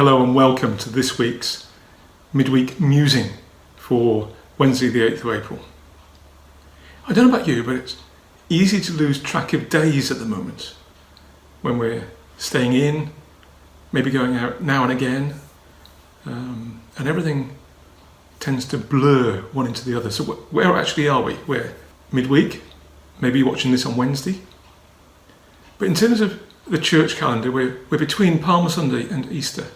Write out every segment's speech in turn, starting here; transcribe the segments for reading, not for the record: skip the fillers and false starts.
Hello and welcome to this week's midweek musing for Wednesday the 8th of April. I don't know about you, but it's easy to lose track of days at the moment when we're staying in, maybe going out now and again, and everything tends to blur one into the other. So where actually are we? We're midweek, maybe you're watching this on Wednesday. But in terms of the church calendar, we're between Palm Sunday and Easter.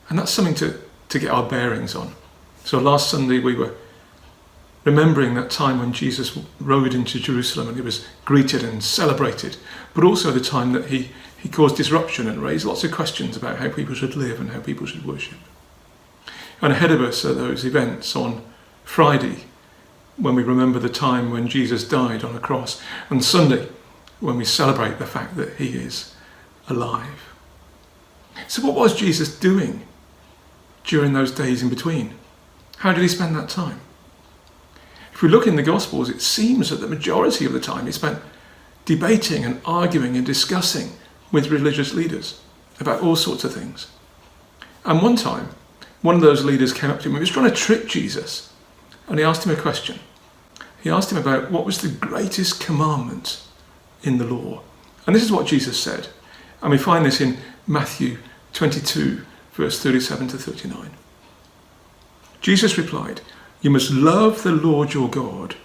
And that's something to get our bearings on. So last Sunday we were remembering that time when Jesus rode into Jerusalem and he was greeted and celebrated, but also the time that he caused disruption and raised lots of questions about how people should live and how people should worship. And ahead of us are those events on Friday, when we remember the time when Jesus died on a cross, and Sunday, when we celebrate the fact that he is alive. So what was Jesus doing during those days in between? How did he spend that time? If we look in the Gospels, it seems that the majority of the time he spent debating and arguing and discussing with religious leaders about all sorts of things. And one time, one of those leaders came up to him. He was trying to trick Jesus, and he asked him a question. He asked him about what was the greatest commandment in the law. And this is what Jesus said. And we find this in Matthew 22, verse 37 to 39. Jesus replied, "You must love the Lord your God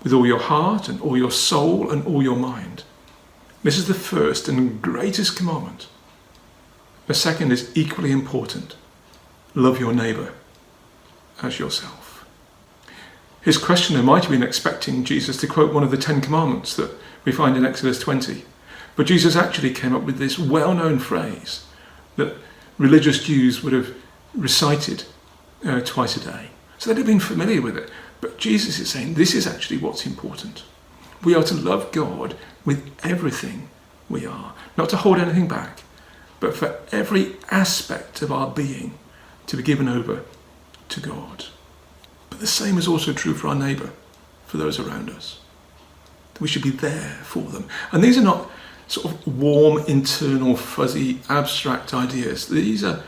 with all your heart and all your soul and all your mind. This is the first and greatest commandment. The second is equally important. Love your neighbour as yourself." His questioner might have been expecting Jesus to quote one of the 10 commandments that we find in Exodus 20. But Jesus actually came up with this well-known phrase that religious Jews would have recited twice a day. So they'd have been familiar with it. But Jesus is saying this is actually what's important. We are to love God with everything we are. Not to hold anything back, but for every aspect of our being to be given over to God. But the same is also true for our neighbour, for those around us. We should be there for them. And these are not sort of warm, internal, fuzzy, abstract ideas. These are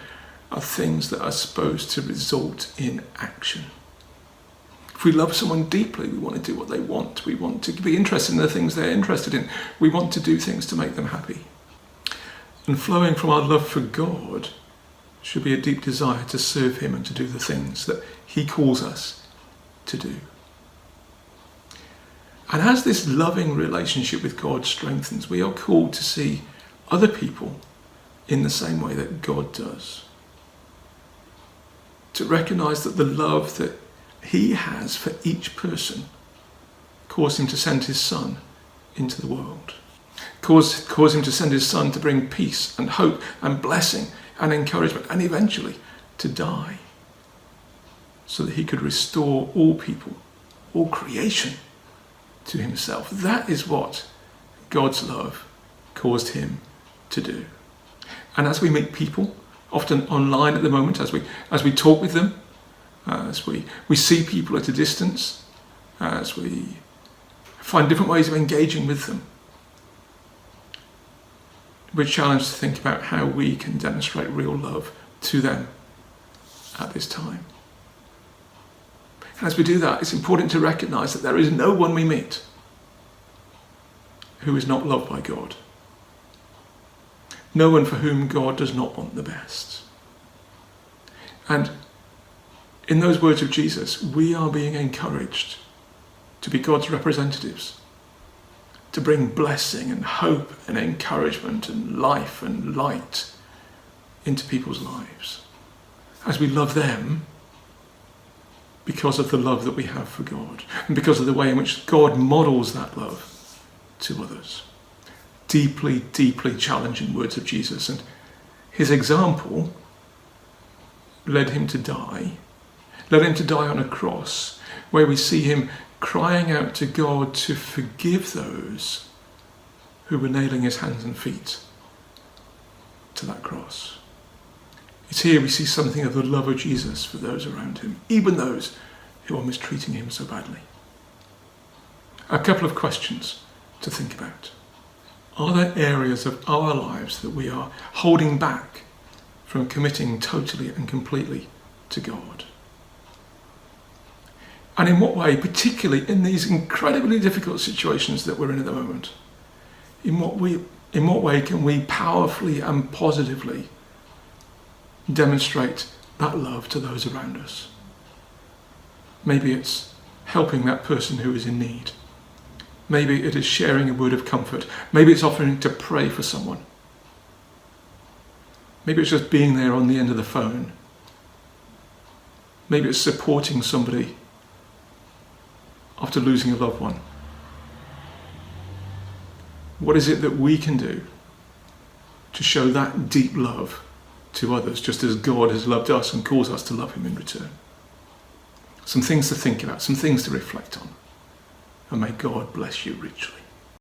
things that are supposed to result in action. If we love someone deeply, we want to do what they want. We want to be interested in the things they're interested in. We want to do things to make them happy. And flowing from our love for God should be a deep desire to serve him and to do the things that he calls us to do. And as this loving relationship with God strengthens, we are called to see other people in the same way that God does. To recognise that the love that he has for each person caused him to send his son into the world. Caused him to send his son to bring peace and hope and blessing and encouragement, and eventually to die, so that he could restore all people, all creation, to himself. That is what God's love caused him to do. And as we meet people, often online at the moment, as we talk with them, as we see people at a distance, as we find different ways of engaging with them, we're challenged to think about how we can demonstrate real love to them at this time. And as we do that, it's important to recognise that there is no one we meet who is not loved by God. No one for whom God does not want the best. And in those words of Jesus, we are being encouraged to be God's representatives, to bring blessing and hope and encouragement and life and light into people's lives as we love them because of the love that we have for God and because of the way in which God models that love to others. Deeply, deeply challenging words of Jesus, and his example led him to die on a cross where we see him crying out to God to forgive those who were nailing his hands and feet to that cross. It's here we see something of the love of Jesus for those around him, even those who are mistreating him so badly. A couple of questions to think about. Are there areas of our lives that we are holding back from committing totally and completely to God? And in what way, particularly in these incredibly difficult situations that we're in at the moment, in what way can we powerfully and positively demonstrate that love to those around us? Maybe it's helping that person who is in need. Maybe it is sharing a word of comfort. Maybe it's offering to pray for someone. Maybe it's just being there on the end of the phone. Maybe it's supporting somebody after losing a loved one. What is it that we can do to show that deep love to others, just as God has loved us and calls us to love him in return? Some things to think about, some things to reflect on. And may God bless you richly.